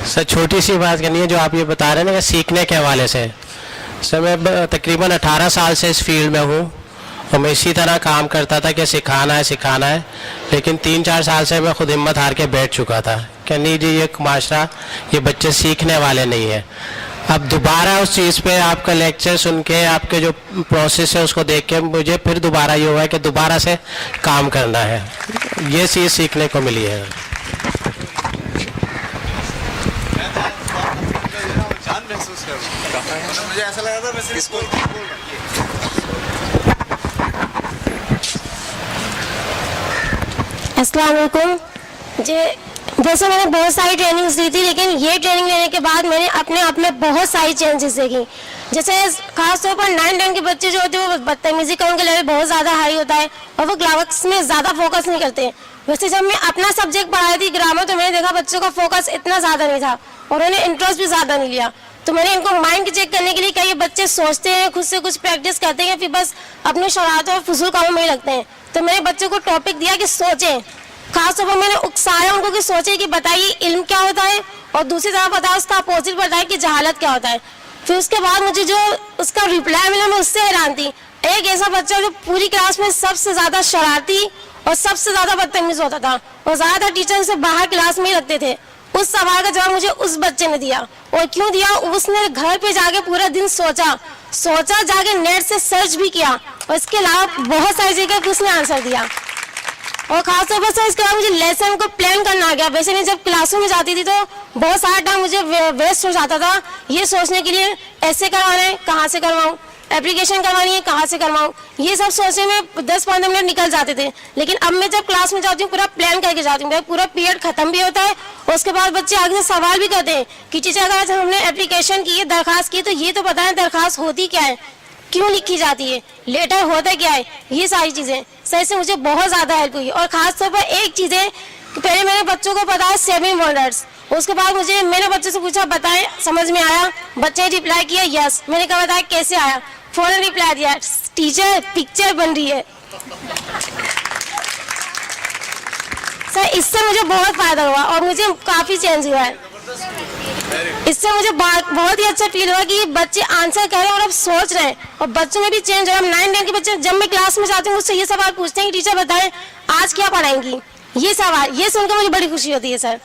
Sir छोटी सी बात करनी है, जो आप ये बता रहे हैं ना कि सीखने के हवाले से। सर मैं तकरीबन 18 साल से इस फील्ड में हूँ और मैं इसी तरह काम करता था कि सिखाना है, लेकिन 3-4 साल से मैं खुद हिम्मत हार के बैठ चुका था कि नहीं जी, ये माशरा, ये बच्चे सीखने वाले नहीं है। अब दोबारा उस चीज़ पे आपका लेक्चर सुन के, आपके जो प्रोसेस है उसको देख के मुझे फिर दोबारा ये हुआ है कि दोबारा से काम करना है। ये चीज़ सीखने को मिली है। मुझे ऐसा लगा था मैं इसको अस्सलाम वालेकुम जी। जैसे मैंने बहुत सारी ट्रेनिंग्स दी थी, लेकिन ये ट्रेनिंग लेने के बाद मैंने अपने आप में बहुत सारी चेंजेस देखी। जैसे खासतौर पर 9-10 के बच्चे जो होते हैं वो बदतमीजी का उनका लेवल बहुत ज़्यादा हाई होता है और वो ग्रामर्स में ज़्यादा फोकस नहीं करते। वैसे जब मैं अपना सब्जेक्ट पढ़ाई थी ग्रामर, तो मैंने देखा बच्चों का फोकस इतना ज़्यादा नहीं था और उन्होंने इंटरेस्ट भी ज़्यादा नहीं लिया। तो मैंने इनको माइंड चेक करने के लिए कहा, ये बच्चे सोचते हैं, खुद से कुछ प्रैक्टिस करते हैं, फिर बस अपने शरारतों और फजूल कामों में ही लगते हैं। तो मैंने बच्चों को टॉपिक दिया कि सोचें। खासतौर पर मैंने उकसाया उनको कि सोचे कि बताइए इल्म क्या होता है, और दूसरी तरफ बताया उसका अपोजिट बताया कि जहालत क्या होता है। फिर उसके बाद मुझे जो उसका रिप्लाई मिला, मैं उससे हैरान थी। एक ऐसा बच्चा जो पूरी क्लास में सबसे ज़्यादा शरारती और सबसे ज़्यादा बदतमीज होता था और ज़्यादातर टीचर उसे बाहर क्लास में ही रखते थे, उस सवाल का जवाब मुझे उस बच्चे ने दिया। और क्यों दिया? उसने घर पे जाके पूरा दिन सोचा, जाके नेट से सर्च भी किया और इसके अलावा बहुत सारी जगह उसने आंसर दिया। और खासतौर पर सर इसके बाद मुझे लेसन को प्लान करना आ गया। वैसे मैं जब क्लासों में जाती थी तो बहुत सारा टाइम मुझे वेस्ट हो जाता था ये सोचने के लिए, ऐसे करवाना है कहाँ से करवाऊँ, एप्लीकेशन करवानी है कहाँ से करवाऊँ, ये सब सोचने में 10-15 मिनट निकल जाते थे। लेकिन अब मैं जब क्लास में जाती हूँ पूरा प्लान करके जाती हूँ, पूरा पीरियड खत्म भी होता है और उसके बाद बच्चे आगे से सवाल भी करते हैं कि टीचर अगर हमने एप्लीकेशन की है, दरखास्त की, तो ये तो पता है दरखास्त होती क्या है, क्यों लिखी जाती है, लेटर होता क्या है, ये सारी चीज़ें सर से मुझे बहुत ज़्यादा हेल्प हुई। और ख़ासतौर पर एक चीज़ है कि पहले मैंने बच्चों को बताया 7 वंडर्स, उसके बाद मैंने बच्चों से पूछा बताएं समझ में आया, बच्चे रिप्लाई किया यस। मैंने कहा बताया कैसे आया, फौरन रिप्लाई दिया टीचर पिक्चर बन रही है। सर इससे मुझे बहुत फ़ायदा हुआ और मुझे काफ़ी चेंज हुआ है। इससे मुझे बहुत ही अच्छा फील हुआ कि बच्चे आंसर कर रहे हैं और अब सोच रहे हैं और बच्चों में भी चेंज हो रहा है। 9-10 के बच्चे जब मैं क्लास में जाती हूँ मुझसे ये सवाल पूछते हैं कि टीचर बताएं आज क्या पढ़ाएंगी, ये सवाल, ये सुनकर मुझे बड़ी खुशी होती है सर।